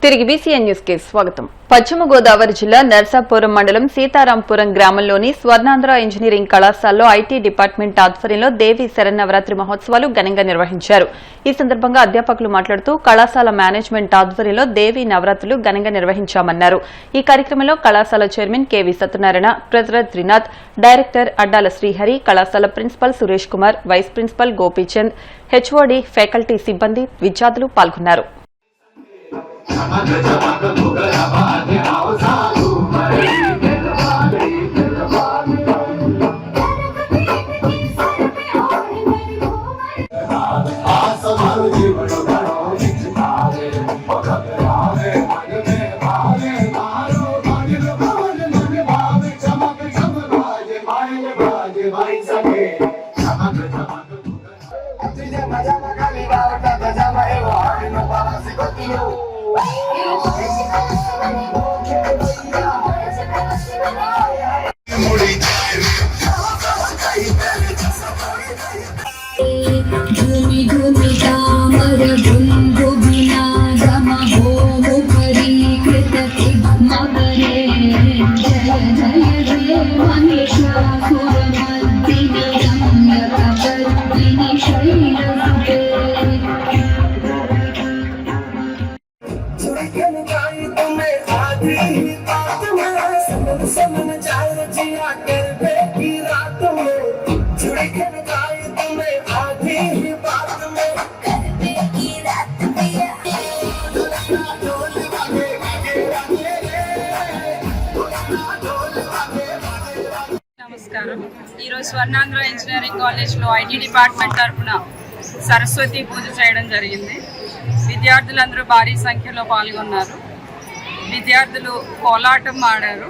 తిరిగి BCN news కి స్వాగతం. పశ్చిమ గోదావరి జిల్లా నర్సాపురం మండలం సీతారాంపురం గ్రామంలోని స్వర్ణాంధ్ర ఇంజనీరింగ్ కళాశాలలో ఐటీ డిపార్ట్మెంట్ ఆధ్వర్యంలో దేవి శరన్నవరాత్రి మహోత్సవాలు ఘనంగా నిర్వహించారు. ఈ సందర్భంగా అధ్యాపకులు మాట్లాడుతూ కళాశాల మేనేజ్మెంట్ ఆధ్వర్యంలో దేవి నవరాత్రులు ఘనంగా నిర్వహించామన్నారు. ఈ కార్యక్రమంలో కళాశాల chairman KV Satyanarayana, treasurer Trinath, director Addala Srihari, కళాశాల principal Suresh Kumar, vice principal Gopichand, HOD, faculty సిబ్బంది, విద్యార్థులు పాల్గొన్నారు. ఈరోజు స్వర్ణాంధ్ర ఇంజనీరింగ్ కాలేజ్లో ఐటీ డిపార్ట్మెంట్ తరఫున సరస్వతి పూజ చేయడం జరిగింది. విద్యార్థులందరూ భారీ సంఖ్యలో పాల్గొన్నారు. విద్యార్థులు కోలాటం ఆడారు.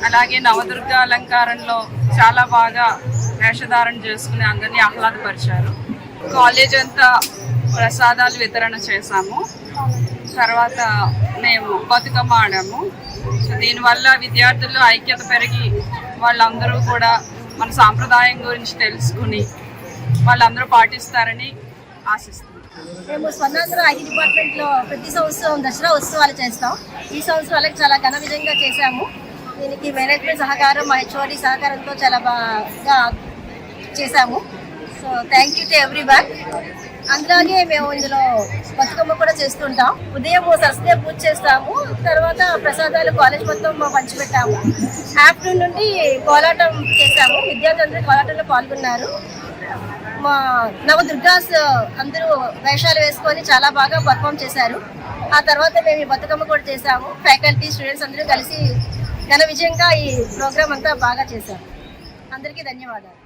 అలాగే నవదుర్గ అలంకారంలో చాలా బాగా వేషధారణ చేసుకుని అందరినీ ఆహ్లాదపరిచారు. కాలేజ్ అంతా ప్రసాదాలు వితరణ చేశాము. తర్వాత మేము బతుకమ్మ ఆడాము. సో దీనివల్ల విద్యార్థుల్లో ఐక్యత పెరిగి వాళ్ళందరూ కూడా మన సాంప్రదాయం గురించి తెలుసుకుని వాళ్ళందరూ పాటిస్తారని ఆశిస్తున్నాం. మేము స్వర్ణాంధ్ర ఐటీ డిపార్ట్మెంట్లో ప్రతి సంవత్సరం దసరా ఉత్సవాలు చేస్తాం. ఈ సంవత్సరం అలాగే చాలా ఘన విధంగా చేశాము. దీనికి మేనేజ్మెంట్ సహకారం, మా హెచ్ఓడి సహకారంతో చాలా బాగా చేశాము. So thank you to everyone. అందులోనే మేము ఇందులో బతుకమ్మ కూడా చేస్తుంటాం. ఉదయం సరస్వతి పూజ చేస్తాము. తర్వాత ప్రసాదాలు కాలేజ్ మొత్తం పంచిపెట్టాము. ఆఫ్టర్నూన్ నుండి కోలాటం చేశాము. విద్యార్థులందరూ కోలాటంలో పాల్గొన్నారు. మా నవదుర్గాస్ అందరూ వేషాలు వేసుకొని చాలా బాగా పర్ఫామ్ చేశారు. ఆ తర్వాత మేము ఈ బతుకమ్మ కూడా చేశాము. ఫ్యాకల్టీ, స్టూడెంట్స్ అందరూ కలిసి ఘన విజయంగా ఈ ప్రోగ్రామ్ అంతా బాగా చేశాము. అందరికీ ధన్యవాదాలు.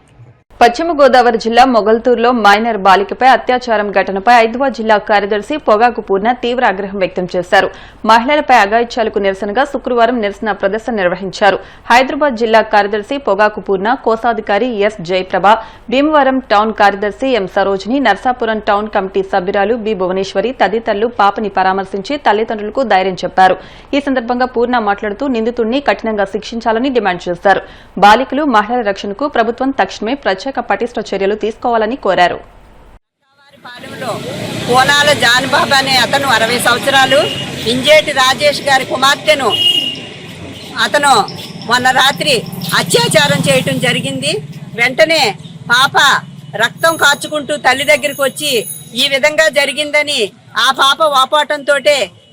పశ్చిమ గోదావరి జిల్లా మొగల్తూరులో మైనర్ బాలికపై అత్యాచారం ఘటనపై 5వ జిల్లా కార్యదర్శి పొగాకు పూర్ణ తీవ్ర ఆగ్రహం వ్యక్తం చేశారు. మహిళలపై అఘాయిత్యాలకు నిరసనగా శుక్రవారం నిరసన ప్రదర్శన నిర్వహించారు. హైదరాబాద్ జిల్లా కార్యదర్శి పొగాకు పూర్ణ, కోశాధికారి ఎస్ జయప్రభ, భీమవరం టౌన్ కార్యదర్శి ఎం సరోజిని, నర్సాపురం టౌన్ కమిటీ సభ్యురాలు బి భువనేశ్వరి తదితరులు పాపని పరామర్శించి తల్లిదండ్రులకు ధైర్యం చెప్పారు. ఈ సందర్భంగా పూర్ణ మాట్లాడుతూ నిందితుడిని కఠినంగా శిక్షించాలని డిమాండ్ చేశారు. బాలికలు, మహిళల రక్షణకు ప్రభుత్వం తక్షణమే ప్రత్యేక పటిష్ట చర్యలు తీసుకోవాలని కోరారు. కోనాల జాన్బాబు అనే అతను 60 సంవత్సరాలు ఇంజేటి రాజేష్ గారి కుమార్తెను అతను మొన్న రాత్రి అత్యాచారం చేయటం జరిగింది. వెంటనే పాప రక్తం కార్చుకుంటూ తల్లి దగ్గరికి వచ్చి ఈ విధంగా జరిగిందని ఆ పాప వాపోవటంతో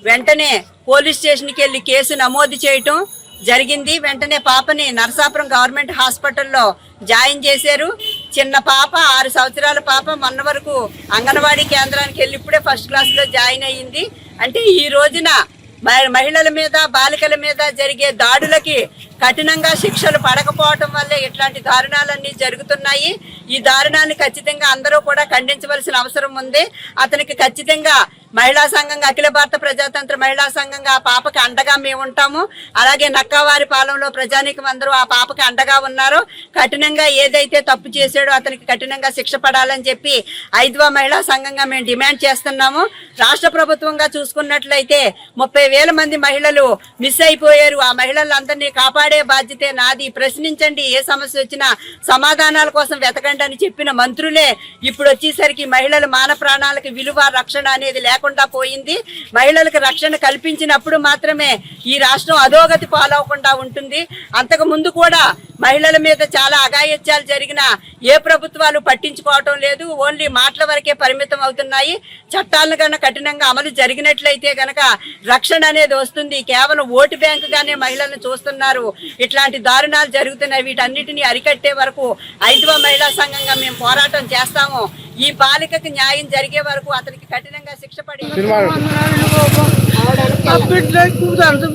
వెంటనే పోలీస్ స్టేషన్కి వెళ్ళి కేసు నమోదు చేయటం జరిగింది. వెంటనే పాపని నర్సాపురం గవర్నమెంట్ హాస్పిటల్లో జాయిన్ చేశారు. చిన్న పాప 6 సంవత్సరాల పాప మొన్న వరకు అంగన్వాడీ కేంద్రానికి వెళ్ళి ఇప్పుడే ఫస్ట్ క్లాస్లో జాయిన్ అయ్యింది. అంటే ఈ రోజున మహిళల మీద, బాలికల మీద జరిగే దాడులకి కఠినంగా శిక్షలు పడకపోవటం వల్లే ఇట్లాంటి దారుణాలన్నీ జరుగుతున్నాయి. ఈ దారుణాన్ని ఖచ్చితంగా అందరూ కూడా ఖండించవలసిన అవసరం ఉంది. అతనికి ఖచ్చితంగా మహిళా సంఘంగా, అఖిల భారత ప్రజాతంత్ర మహిళా సంఘంగా ఆ పాపకి అండగా మేము ఉంటాము. అలాగే నక్కవారి పాలెంలో ప్రజానీకం అందరూ ఆ పాపకి అండగా ఉన్నారు. కఠినంగా ఏదైతే తప్పు చేశాడో అతనికి కఠినంగా శిక్ష పడాలని చెప్పి 5వ మహిళా సంఘంగా మేము డిమాండ్ చేస్తున్నాము. రాష్ట్ర ప్రభుత్వంగా చూసుకున్నట్లయితే 30,000 మంది మహిళలు మిస్ అయిపోయారు. ఆ మహిళలందరినీ కాపాడే బాధ్యతే నాది. ప్రశ్నించండి, ఏ సమస్య వచ్చినా సమాధానాల కోసం వెతకండి అని చెప్పిన మంత్రులే ఇప్పుడు వచ్చేసరికి మహిళల మాన ప్రాణాలకు విలువ, రక్షణ అనేది లేక లేకుండా పోయింది. మహిళలకు రక్షణ కల్పించినప్పుడు మాత్రమే ఈ రాష్ట్రం అధోగతి పాలవకుండా ఉంటుంది. అంతకు ముందు కూడా మహిళల మీద చాలా అఘాయిత్యాలు జరిగినా ఏ ప్రభుత్వాలు పట్టించుకోవటం లేదు. ఓన్లీ మాటల వరకే పరిమితం అవుతున్నాయి. చట్టాలను కన్నా కఠినంగా అమలు జరిగినట్లయితే గనక రక్షణ అనేది వస్తుంది. కేవలం ఓటు బ్యాంకుగానే మహిళలను చూస్తున్నారు. ఇట్లాంటి దారుణాలు జరుగుతున్నాయి. వీటన్నిటిని అరికట్టే వరకు 5వ మహిళా సంఘంగా మేము పోరాటం చేస్తాము. ఈ బాలికకు న్యాయం జరిగే వరకు అతనికి కఠినంగా శిక్ష పడి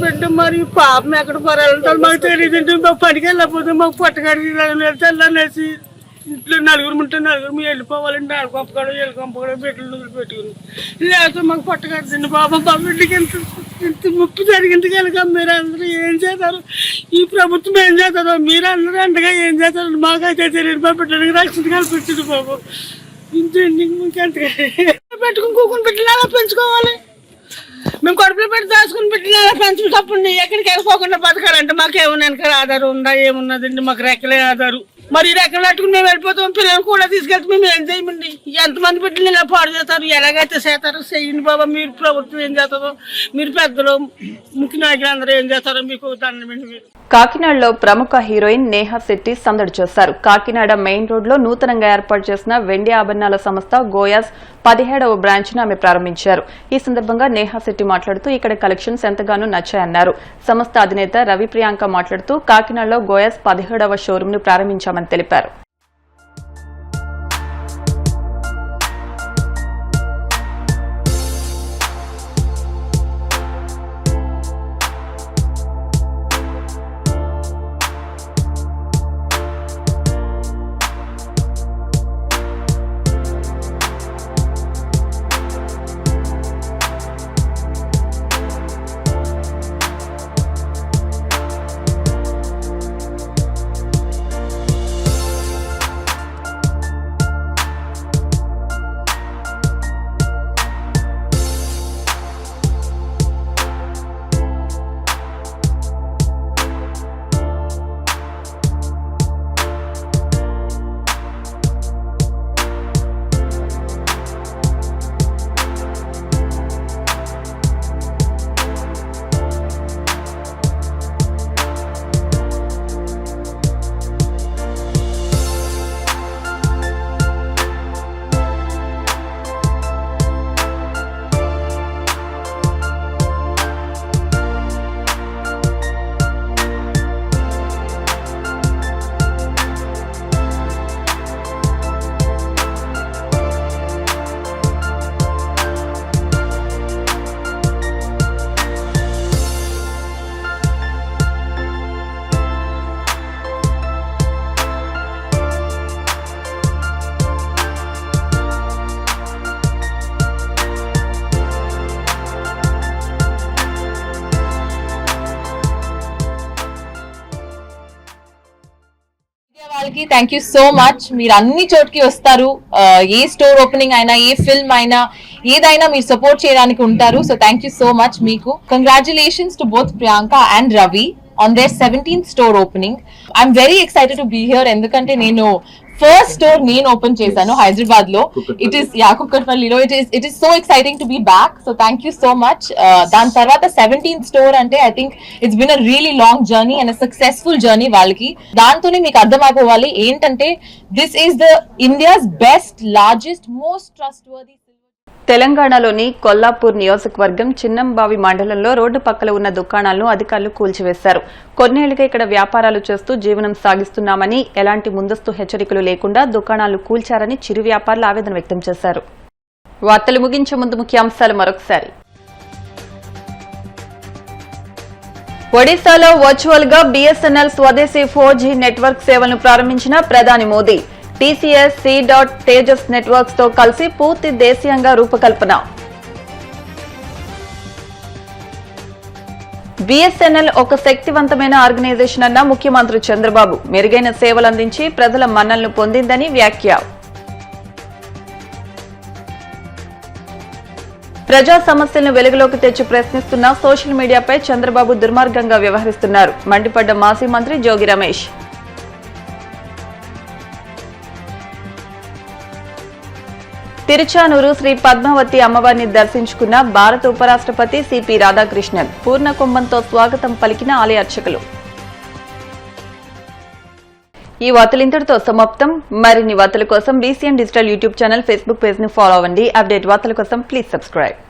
బిడ్డ మరి పాపం ఎక్కడ పరాలంటారు మాకు తెలియదంటే మాకు పనికి వెళ్ళకపోతే మాకు పట్టకాడికి ఇంట్లో నలుగురు ఉంటే నలుగురు మేము వెళ్ళిపోవాలంటే ఆడుకొప్పకూడదు వెళ్ళికొప్పకూడదు బిడ్డలు పెట్టుకుని లేకపోతే మాకు పట్టకాడుతుంది. బాబా మా బిడ్డకి ఇంత ముప్పు జరిగింది కనుక మీరు అందరూ ఏం చేస్తారు, ఈ ప్రభుత్వం ఏం చేస్తారో మీరు అందరూ అండగా ఏం చేస్తారు మాకైతే తెలియదు. మా బిడ్డలకి రక్షణ కల్పించింది బాబు. ఇంకెంతగా పెట్టుకుని కూకుని బిడ్డలు అలా పెంచుకోవాలి. మేము కడుపులో పెట్టి దాచుకుని బిడ్డలు అలా పెంచుకుంటప్పుడు ఎక్కడికి వెళ్ళిపోకుండా బతకాలంటే మాకేమన్నా వెనక ఆధారం ఉందా? ఏమున్నదండి మాకు రెక్కలే ఆధారు. మరి రెక్కలు పట్టుకుని మేము వెళ్ళిపోతాం. పిల్లలు కూడా తీసుకెళ్తే మేము ఏం చేయమండి? ఎంతమంది బిడ్డలు ఇలా పాడు చేస్తారు, ఎలాగైతే చేస్తారు చేయండి బాబా. మీరు ప్రభుత్వం ఏం చేస్తారో, మీరు పెద్దలు ముఖ్య నాయకులు అందరూ ఏం చేస్తారో మీకు దండమండి. మీరు కాకినాడలో ప్రముఖ హీరోయిన్ నేహా శెట్టి సందడి చేశారు. కాకినాడ మెయిన్ రోడ్ లో నూతనంగా ఏర్పాటు చేసిన వెండి ఆభరణాల సంస్థ గోయాస్ 17వ బ్రాంచ్ ను ఆమె ప్రారంభించారు. ఈ సందర్భంగా నేహా శెట్టి మాట్లాడుతూ ఇక్కడ కలెక్షన్స్ ఎంతగానో నచ్చాయన్నారు. సంస్థ అధినేత రవి ప్రియాంక మాట్లాడుతూ కాకినాడలో గోయాస్ 17వ షోరూం ను ప్రారంభించామని తెలిపారు. Thank you so much. మీరు అన్ని చోట్కి వస్తారు, ఏ స్టోర్ ఓపెనింగ్ అయినా, ఏ ఫిల్మ్ అయినా, ఏదైనా మీరు సపోర్ట్ చేయడానికి ఉంటారు. So thank you so much మీకు. Congratulations to both Priyanka and Ravi on their 17th store opening. I'm very excited to be here ఎందుకంటే నేను ఫస్ట్ స్టోర్ నేను ఓపెన్ చేశాను హైదరాబాద్ లో. ఇట్ ఈస్ కుక్కట్పల్లిలో. It is so exciting to be back. So thank you so much. దాని తర్వాత 17th store అంటే I think it's been a really long journey and successful journey వాళ్ళకి. దాంతోనే మీకు అర్థమైపోవాలి ఏంటంటే this is the India's best, largest, most trustworthy. తెలంగాణలోని కొల్లాపూర్ నియోజకవర్గం చిన్నంబావి మండలంలో రోడ్డు పక్కల ఉన్న దుకాణాలను అధికారులు కూల్చివేశారు. కొన్నేళ్లుగా ఇక్కడ వ్యాపారాలు చేస్తూ జీవనం సాగిస్తున్నామని, ఎలాంటి ముందస్తు హెచ్చరికలు లేకుండా దుకాణాలు కూల్చారని చిరు వ్యాపారులు ఆవేదన వ్యక్తం చేశారు. వార్తలు ముగించే ముందు ముఖ్యాంశాలు మరొకసారి. ఒడిశాలో వర్చువల్ గా BSNL స్వదేశీ 4G నెట్వర్క్ సేవలను ప్రారంభించిన ప్రధాని మోదీ. TCS, C.Tejas నెట్వర్క్స్ తో కలిసి పూర్తి దేశీయంగా రూపకల్పన. BSNL ఒక శక్తివంతమైన ఆర్గనైజేషన్ అన్న ముఖ్యమంత్రి చంద్రబాబు. మెరుగైన సేవలు అందించి ప్రజల మన్ననలు పొందిందని వ్యాఖ్య. ప్రజా సమస్యలను వెలుగులోకి తెచ్చి ప్రశ్నిస్తున్న సోషల్ మీడియాపై చంద్రబాబు దుర్మార్గంగా వ్యవహరిస్తున్నారు. మండిపడ్డ మాజీ మంత్రి జోగి రమేష్. తిరుచానూరు శ్రీ పద్మావతి అమ్మవారిని దర్శించుకున్న భారత ఉపరాష్ట్రపతి సిపి రాధాకృష్ణన్ పూర్ణ కుంభంతో స్వాగతం పలికిన ఆలయ అర్చకులు. ఈ వార్తలు ఇంతటితో సమాప్తం. మరిన్ని వార్తల కోసం BCN digital YouTube channel, Facebook page ను ఫాలో అవ్వండి. అప్డేట్ వార్తల కోసం ప్లీజ్ సబ్స్క్రైబ్.